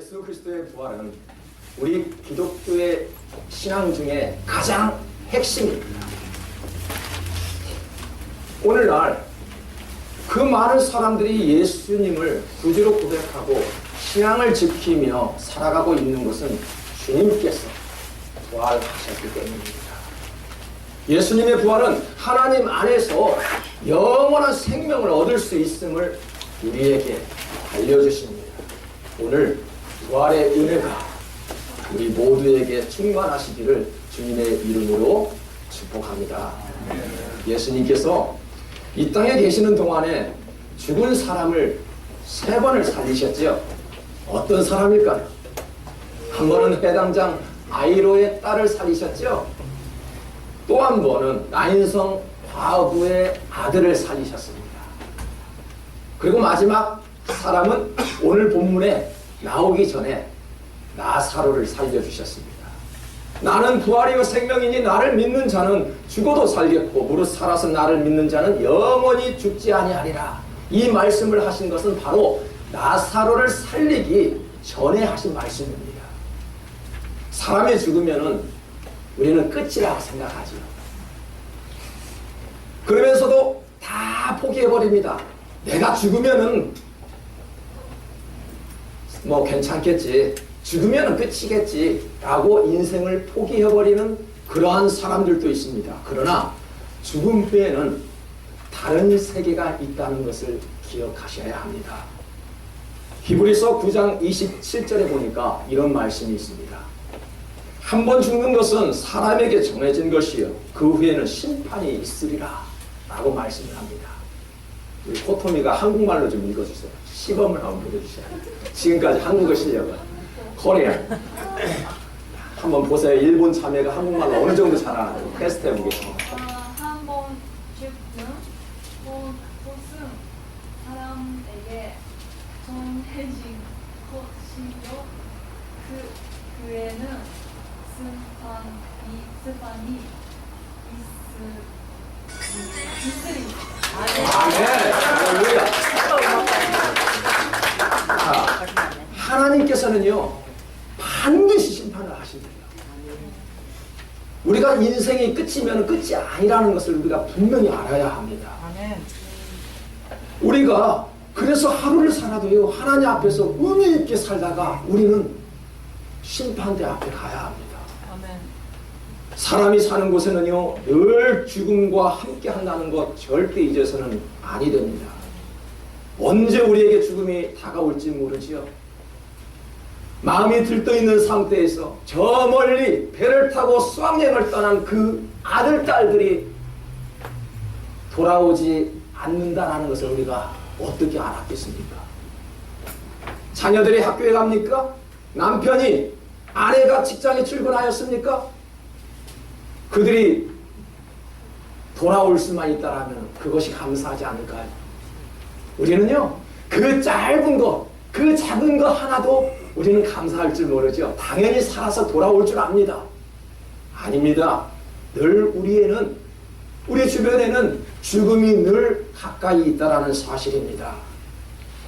예수 그리스도의 부활은 우리 기독교의 신앙 중에 가장 핵심입니다. 오늘날 그 많은 사람들이 예수님을 구주로 고백하고 신앙을 지키며 살아가고 있는 것은 주님께서 부활하셨기 때문입니다. 예수님의 부활은 하나님 안에서 영원한 생명을 얻을 수 있음을 우리에게 알려주십니다. 오늘 부활의 은혜가 우리 모두에게 충만하시기를 주님의 이름으로 축복합니다. 예수님께서 이 땅에 계시는 동안에 죽은 사람을 3번을 살리셨죠. 어떤 사람일까요? 한 번은 회당장 아이로의 딸을 살리셨죠. 또 한 번은 나인성 과부의 아들을 살리셨습니다. 그리고 마지막 사람은 오늘 본문에 나오기 전에 나사로를 살려주셨습니다. 나는 부활이요 생명이니 나를 믿는 자는 죽어도 살겠고 무릇 살아서 나를 믿는 자는 영원히 죽지 아니하리라. 이 말씀을 하신 것은 바로 나사로를 살리기 전에 하신 말씀입니다. 사람이 죽으면은 우리는 끝이라고 생각하죠. 그러면서도 다 포기해버립니다. 내가 죽으면은 뭐 괜찮겠지, 죽으면은 끝이겠지 라고 인생을 포기해버리는 그러한 사람들도 있습니다. 그러나 죽음 후에는 다른 세계가 있다는 것을 기억하셔야 합니다. 히브리서 9장 27절에 보니까 이런 말씀이 있습니다. 한 번 죽는 것은 사람에게 정해진 것이요 그 후에는 심판이 있으리라 라고 말씀을 합니다. 우리 코토미가 한국말로 좀 읽어주세요. 시범을 한번 보여주세요. 지금까지 한국어 실력은 코리안. 한번 보세요. 일본 자매가 한국말로 어느 정도 잘하는지 테스트 해보겠습니다. 한 번 죽는 것은 사람에게 정해진 것이요 그 후에는 심판이 있으리. 아멘. 할렐루야. 자, 하나님께서는요 반드시 심판을 하신대요. 우리가 인생이 끝이면 끝이 아니라는 것을 우리가 분명히 알아야 합니다. 우리가 그래서 하루를 살아도요 하나님 앞에서 의미 있게 살다가 우리는 심판대 앞에 가야 합니다. 사람이 사는 곳에는요 늘 죽음과 함께 한다는 것 절대 잊어서는 아니 됩니다. 언제 우리에게 죽음이 다가올지 모르지요. 마음이 들떠있는 상태에서 저 멀리 배를 타고 수학여행을 떠난 그 아들, 딸들이 돌아오지 않는다라는 것을 우리가 어떻게 알았겠습니까? 자녀들이 학교에 갑니까? 남편이, 아내가 직장에 출근하였습니까? 그들이 돌아올 수만 있다라면 그것이 감사하지 않을까요? 우리는요 그 짧은 것, 그 작은 것 하나도 우리는 감사할 줄 모르죠. 당연히 살아서 돌아올 줄 압니다. 아닙니다. 늘 우리 주변에는 죽음이 늘 가까이 있다라는 사실입니다.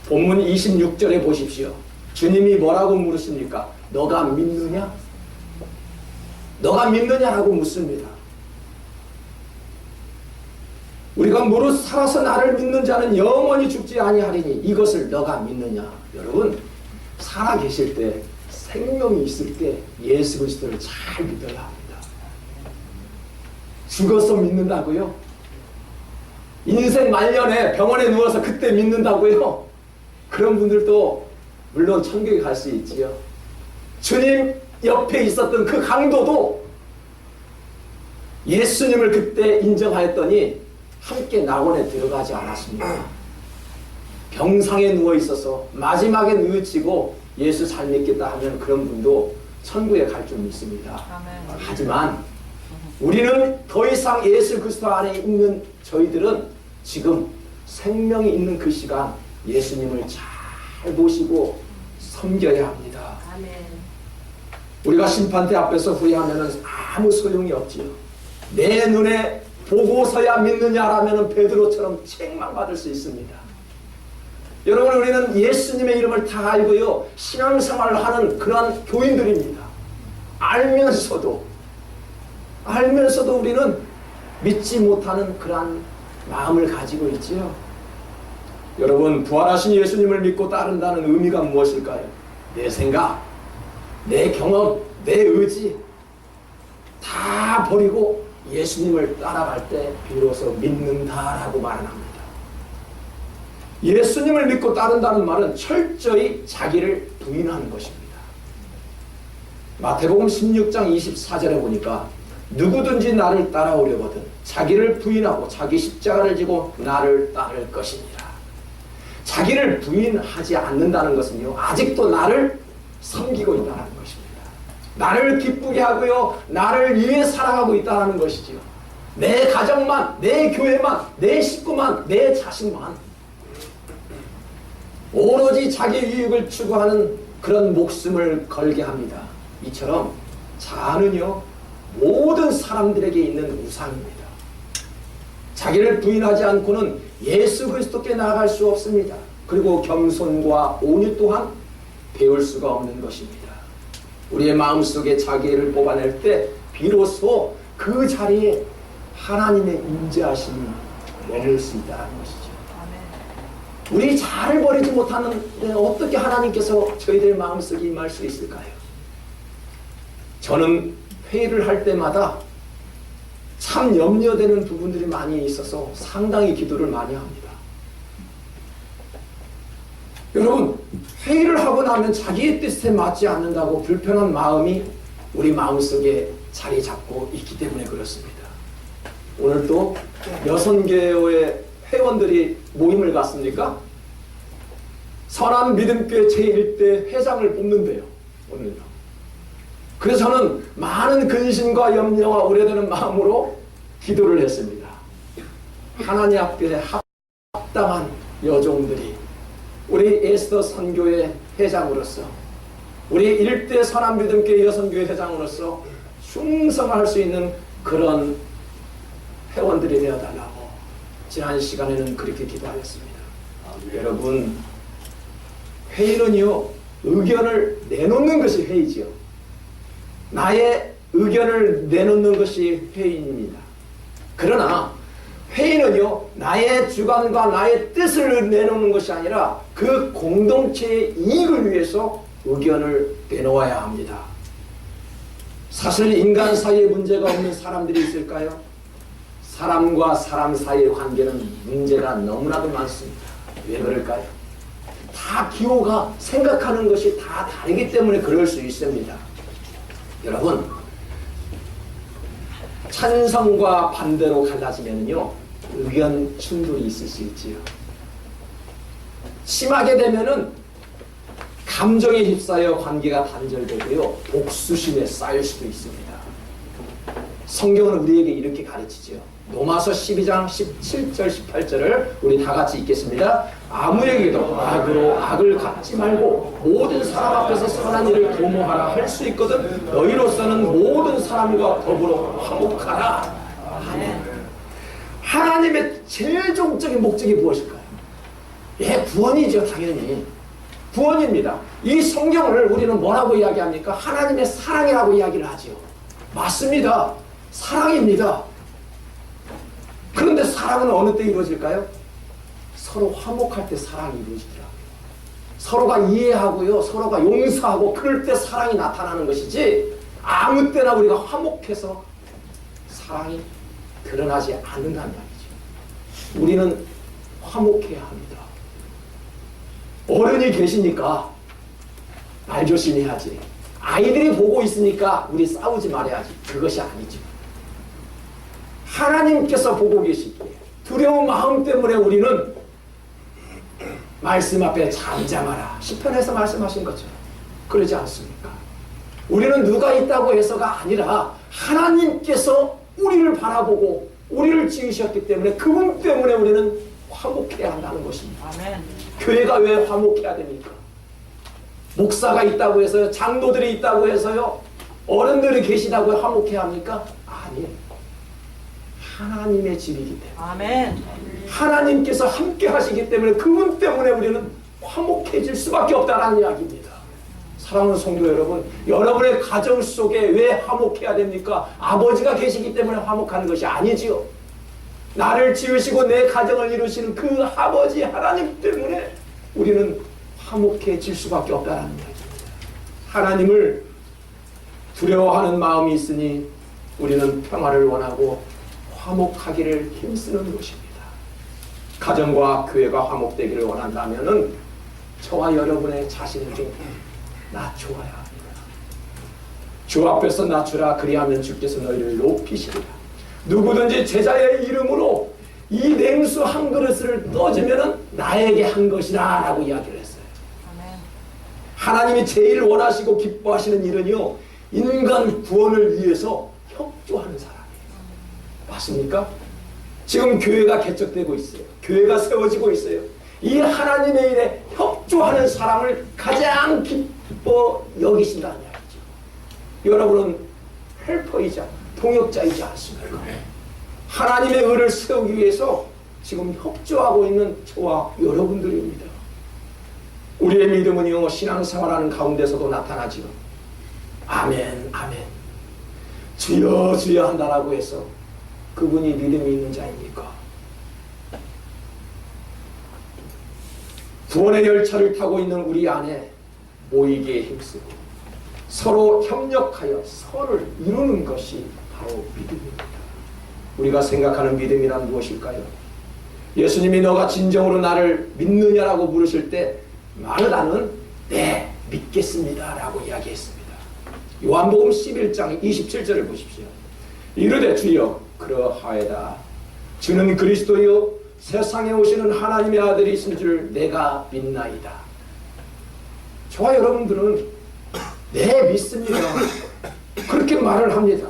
본문 26절에 보십시오. 주님이 뭐라고 물으십니까? 너가 믿느냐? 너가 믿느냐라고 묻습니다. 우리가 무릇 살아서 나를 믿는 자는 영원히 죽지 아니하리니 이것을 너가 믿느냐? 여러분 살아 계실 때 생명이 있을 때 예수 그리스도를 잘 믿어야 합니다. 죽어서 믿는다고요? 인생 말년에 병원에 누워서 그때 믿는다고요? 그런 분들도 물론 천국에 갈 수 있지요. 주님 옆에 있었던 그 강도도 예수님을 그때 인정하였더니 함께 낙원에 들어가지 않았습니다. 병상에 누워 있어서 마지막에 뉘우치고 예수 잘 믿겠다 하면 그런 분도 천국에 갈 줄 믿습니다. 하지만 우리는 더 이상 예수 그리스도 안에 있는 저희들은 지금 생명이 있는 그 시간 예수님을 잘 모시고 섬겨야 합니다. 우리가 심판대 앞에서 후회하면 아무 소용이 없지요. 내 눈에 보고서야 믿느냐라면 베드로처럼 책망받을 수 있습니다. 여러분, 우리는 예수님의 이름을 다 알고요, 신앙생활을 하는 그러한 교인들입니다. 알면서도 우리는 믿지 못하는 그러한 마음을 가지고 있지요. 여러분, 부활하신 예수님을 믿고 따른다는 의미가 무엇일까요? 내 생각, 내 경험, 내 의지 다 버리고 예수님을 따라갈 때 비로소 믿는다라고 말을 합니다. 예수님을 믿고 따른다는 말은 철저히 자기를 부인하는 것입니다. 마태복음 16장 24절에 보니까 누구든지 나를 따라오려거든 자기를 부인하고 자기 십자가를 지고 나를 따를 것이니라. 자기를 부인하지 않는다는 것은요, 아직도 나를 섬기고 있다는 것입니다. 나를 기쁘게 하고요, 나를 위해 살아가고 있다는 것이지요. 내 가정만, 내 교회만, 내 식구만, 내 자식만 오로지 자기 이익을 추구하는 그런 목숨을 걸게 합니다. 이처럼 자아는요, 모든 사람들에게 있는 우상입니다. 자기를 부인하지 않고는 예수 그리스도께 나아갈 수 없습니다. 그리고 겸손과 온유 또한 배울 수가 없는 것입니다. 우리의 마음속에 자기를 뽑아낼 때 비로소 그 자리에 하나님의 임재하심이 머물 수 있다는 것이죠. 우리 자아를 버리지 못하는데 어떻게 하나님께서 저희들의 마음속에 임할 수 있을까요? 저는 회의를 할 때마다 참 염려되는 부분들이 많이 있어서 상당히 기도를 많이 합니다. 여러분, 회의를 하고 나면 자기의 뜻에 맞지 않는다고 불편한 마음이 우리 마음속에 자리 잡고 있기 때문에 그렇습니다. 오늘도 여선교회 회원들이 모임을 갔습니까? 선한 믿음교회 제1대 회장을 뽑는데요, 오늘요. 그래서 저는 많은 근심과 염려와 우려되는 마음으로 기도를 했습니다. 하나님 앞에 합당한 여종들이 우리 에스더 선교회 회장으로서, 우리 1대 선한 믿음교회 여선교회 회장으로서 충성할 수 있는 그런 회원들이 되어달라고 지난 시간에는 그렇게 기도하였습니다. 여러분, 회의는요, 의견을 내놓는 것이 회의지요. 나의 의견을 내놓는 것이 회의입니다. 그러나 회의는요, 나의 주관과 나의 뜻을 내놓는 것이 아니라 그 공동체의 이익을 위해서 의견을 내놓아야 합니다. 사실 인간 사이에 문제가 없는 사람들이 있을까요? 사람과 사람 사이의 관계는 문제가 너무나도 많습니다. 왜 그럴까요? 다 기호가 생각하는 것이 다 다르기 때문에 그럴 수 있습니다. 여러분, 찬성과 반대로 갈라지면요, 의견 충돌이 있을 수 있지요. 심하게 되면은 감정에 휩싸여 관계가 단절되고요, 복수심에 쌓일 수도 있습니다. 성경은 우리에게 이렇게 가르치죠. 로마서 12장 17절 18절을 우리 다 같이 읽겠습니다. 아무에게도 악으로 악을 갚지 말고 모든 사람 앞에서 선한 일을 도모하라 할 수 있거든 너희로서는 모든 사람과 더불어 화목하라. 아멘. 하나님의 제일 종적인 목적이 무엇일까요? 예, 구원이죠. 당연히 구원입니다. 이 성경을 우리는 뭐라고 이야기합니까? 하나님의 사랑이라고 이야기를 하지요. 맞습니다. 사랑입니다. 그런데 사랑은 어느 때 이루어질까요? 서로 화목할 때 사랑이 이루어지더라고요. 서로가 이해하고요, 서로가 용서하고 그럴 때 사랑이 나타나는 것이지, 아무 때나 우리가 화목해서 사랑이 드러나지 않는다는 말이죠. 우리는 화목해야 합니다. 어른이 계시니까 말 조심해야지. 아이들이 보고 있으니까 우리 싸우지 말아야지. 그것이 아니죠. 하나님께서 보고 계시기에 두려운 마음 때문에 우리는 말씀 앞에 잠잠하라. 시편에서 말씀하신 것처럼 그러지 않습니까? 우리는 누가 있다고 해서가 아니라 하나님께서 우리를 바라보고 우리를 지으셨기 때문에 그분 때문에 우리는 화목해야 한다는 것입니다. 아멘. 교회가 왜 화목해야 됩니까? 목사가 있다고 해서요, 장로들이 있다고 해서요, 어른들이 계시다고 화목해야 합니까? 아니에요. 하나님의 집이기 때문에 아멘. 하나님께서 함께 하시기 때문에 그분 때문에 우리는 화목해질 수밖에 없다는 이야기입니다. 사랑하는 성도 여러분, 여러분의 가정 속에 왜 화목해야 됩니까? 아버지가 계시기 때문에 화목하는 것이 아니지요. 나를 지으시고 내 가정을 이루시는 그 아버지 하나님 때문에 우리는 화목해질 수밖에 없다는 이야기입니다. 하나님을 두려워하는 마음이 있으니 우리는 평화를 원하고 화목하기를 힘쓰는 것입니다. 가정과 교회가 화목되기를 원한다면은 저와 여러분의 자신을 좀 낮춰야 합니다. 주 앞에서 낮추라. 그리하면 주께서 너희를 높이시리라. 누구든지 제자의 이름으로 이 냉수 한 그릇을 떠주면은 나에게 한 것이라 라고 이야기를 했어요. 아멘. 하나님이 제일 원하시고 기뻐하시는 일은요, 인간 구원을 위해서 협조하는 사람이에요. 맞습니까? 지금 교회가 개척되고 있어요. 교회가 세워지고 있어요. 이 하나님의 일에 협조하는 사람을 가장 기뻐 여기신다는 이야기죠. 여러분은 헬퍼이자 동역자이지 않습니까? 하나님의 의를 세우기 위해서 지금 협조하고 있는 저와 여러분들입니다. 우리의 믿음은요, 신앙생활하는 가운데서도 나타나지요. 아멘, 아멘. 주여 주여 한다라고 해서 그분이 믿음이 있는 자입니까? 구원의 열차를 타고 있는 우리 안에 모이기에 힘쓰고 서로 협력하여 서로를 이루는 것이 바로 믿음입니다. 우리가 생각하는 믿음이란 무엇일까요? 예수님이 너가 진정으로 나를 믿느냐라고 물으실 때 마르다는 네, 믿겠습니다 라고 이야기했습니다. 요한복음 11장 27절을 보십시오. 이르되 주여 그러하에다. 주는 그리스도요 세상에 오시는 하나님의 아들이 있은 줄 내가 믿나이다. 저와 여러분들은 네, 믿습니다. 그렇게 말을 합니다.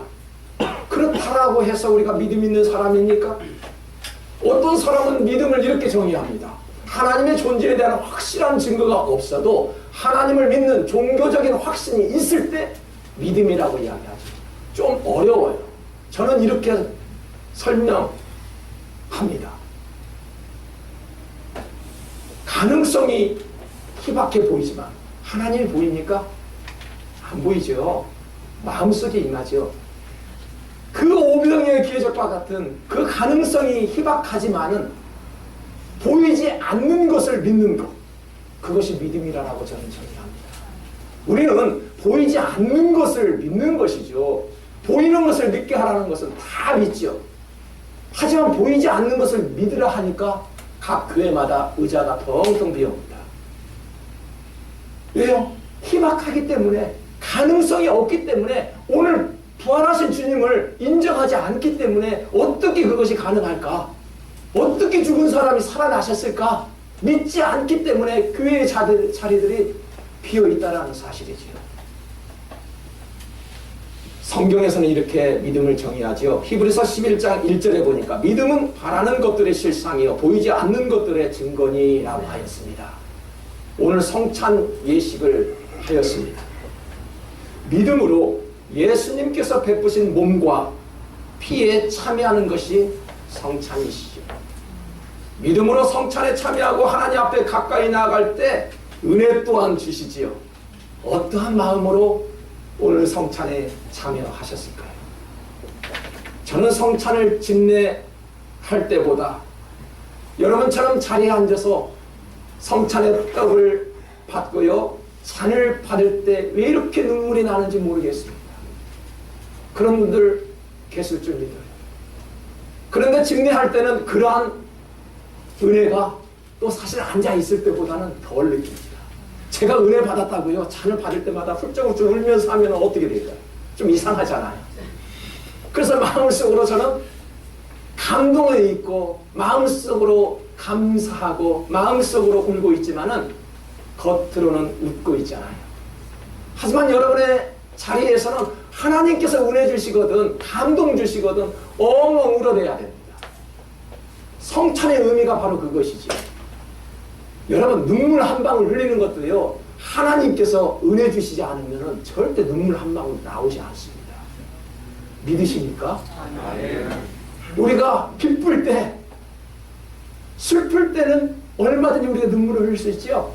그렇다라고 해서 우리가 믿음 있는 사람입니까? 어떤 사람은 믿음을 이렇게 정의합니다. 하나님의 존재에 대한 확실한 증거가 없어도 하나님을 믿는 종교적인 확신이 있을 때 믿음이라고 이야기하죠. 좀 어려워요. 저는 이렇게 설명합니다. 가능성이 희박해 보이지만 하나님이 보입니까? 안 보이죠. 마음속에 임하죠. 그 오병이의 기적과 같은 그 가능성이 희박하지만은 보이지 않는 것을 믿는 것, 그것이 믿음이라고 저는 정의합니다. 우리는 보이지 않는 것을 믿는 것이죠. 보이는 것을 믿게 하라는 것은 다 믿죠. 하지만 보이지 않는 것을 믿으라 하니까 각 교회마다 의자가 텅텅 비어옵니다. 왜요? 희박하기 때문에, 가능성이 없기 때문에, 오늘 부활하신 주님을 인정하지 않기 때문에 어떻게 그것이 가능할까? 어떻게 죽은 사람이 살아나셨을까? 믿지 않기 때문에 교회의 자리들이 비어있다는 사실이지요. 성경에서는 이렇게 믿음을 정의하죠. 히브리서 11장 1절에 보니까 믿음은 바라는 것들의 실상이요 보이지 않는 것들의 증거니라고 하였습니다. 오늘 성찬 예식을 하였습니다. 믿음으로 예수님께서 베푸신 몸과 피에 참여하는 것이 성찬이시죠. 믿음으로 성찬에 참여하고 하나님 앞에 가까이 나아갈 때 은혜 또한 주시지요. 어떠한 마음으로 오늘 성찬에 참여하셨을까요? 저는 성찬을 집례할 때보다 여러분처럼 자리에 앉아서 성찬의 떡을 받고요, 잔을 받을 때 왜 이렇게 눈물이 나는지 모르겠습니다. 그런 분들 계실 줄 믿어요. 그런데 집례할 때는 그러한 은혜가 또 사실 앉아있을 때보다는 덜 느낍니다. 제가 은혜 받았다고요, 잔을 받을 때마다 훌쩍훌쩍 울면서 하면 어떻게 될까요? 좀 이상하잖아요. 그래서 마음속으로 저는 감동에 있고 마음속으로 감사하고 마음속으로 울고 있지만은 겉으로는 웃고 있잖아요. 하지만 여러분의 자리에서는 하나님께서 은혜 주시거든, 감동 주시거든 엉엉 울어대야 됩니다. 성찬의 의미가 바로 그것이지. 여러분, 눈물 한 방울 흘리는 것도요, 하나님께서 은혜 주시지 않으면 절대 눈물 한 방울 나오지 않습니다. 믿으십니까? 우리가 기쁠 때, 슬플 때는 얼마든지 우리가 눈물을 흘릴 수 있지요.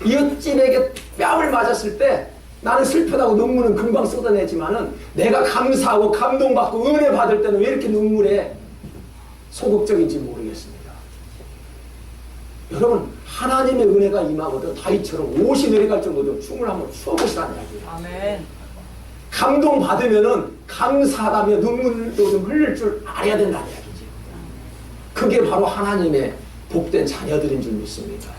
이웃집에게 뺨을 맞았을 때 나는 슬프다고 눈물은 금방 쏟아내지만은 내가 감사하고 감동받고 은혜 받을 때는 왜 이렇게 눈물에 소극적인지 모르겠습니다. 여러분, 하나님의 은혜가 임하거든 다윗처럼 옷이 내려갈 정도로 춤을 한번 추어보시라는 이야기예요. 아멘. 감동받으면은 감사하다며 눈물도 좀 흘릴 줄 알아야 된다는 이야기지. 그게 바로 하나님의 복된 자녀들인 줄 믿습니다.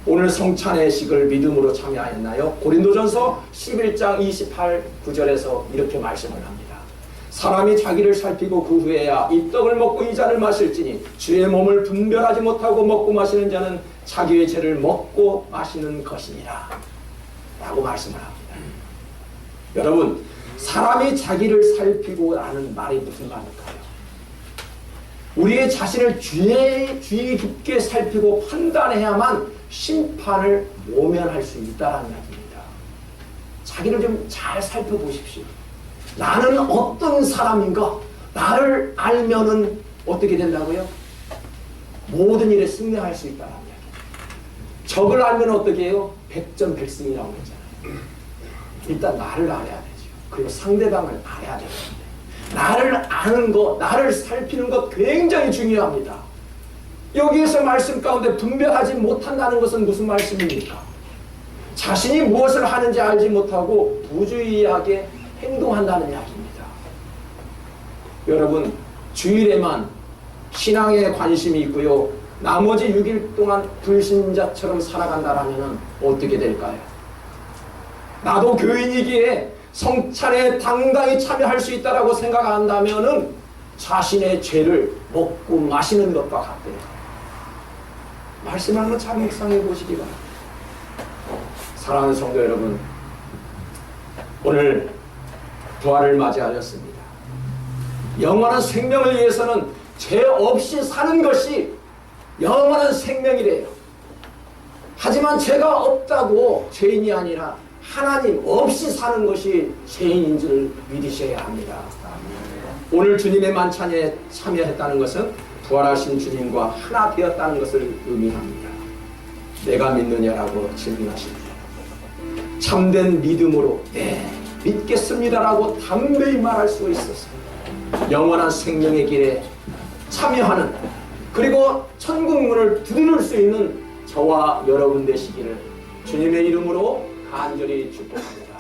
오늘 성찬의식을 믿음으로 참여하였나요? 고린도전서 11장 28, 9절에서 이렇게 말씀을 합니다. 사람이 자기를 살피고 그 후에야 이 떡을 먹고 이 잔을 마실지니 주의 몸을 분별하지 못하고 먹고 마시는 자는 자기의 죄를 먹고 마시는 것이니라 라고 말씀을 합니다. 여러분, 사람이 자기를 살피고 라는 말이 무슨 말일까요? 우리의 자신을 주의 깊게 살피고 판단해야만 심판을 모면할 수 있다는 이야기입니다. 자기를 좀 잘 살펴보십시오. 나는 어떤 사람인가? 나를 알면은 어떻게 된다고요? 모든 일에 승리할 수 있다는 이야기. 적을 알면 어떻게 해요? 백전백승이라고 했잖아요. 일단 나를 알아야 되죠. 그리고 상대방을 알아야 되는데 나를 아는 것, 나를 살피는 것 굉장히 중요합니다. 여기에서 말씀 가운데 분별하지 못한다는 것은 무슨 말씀입니까? 자신이 무엇을 하는지 알지 못하고 부주의하게 행동한다는 이야기입니다. 여러분, 주일에만 신앙에 관심이 있고요, 나머지 6일 동안 불신자처럼 살아간다라면 어떻게 될까요? 나도 교인이기에 성찬에 당당히 참여할 수 있다라고 생각한다면은 자신의 죄를 먹고 마시는 것과 같대요. 말씀하는 거 잘 묵상해 보시기 바랍니다. 사랑하는 성도 여러분, 오늘 부활을 맞이하였습니다. 영원한 생명을 위해서는 죄 없이 사는 것이 영원한 생명이래요. 하지만 죄가 없다고 죄인이 아니라 하나님 없이 사는 것이 죄인인 줄 믿으셔야 합니다. 오늘 주님의 만찬에 참여했다는 것은 부활하신 주님과 하나 되었다는 것을 의미합니다. 내가 믿느냐라고 질문하십니다. 참된 믿음으로 네, 믿겠습니다라고 담대히 말할 수 있었습니다. 영원한 생명의 길에 참여하는, 그리고 천국 문을 두드릴 수 있는 저와 여러분 되시기를 주님의 이름으로 간절히 축복합니다.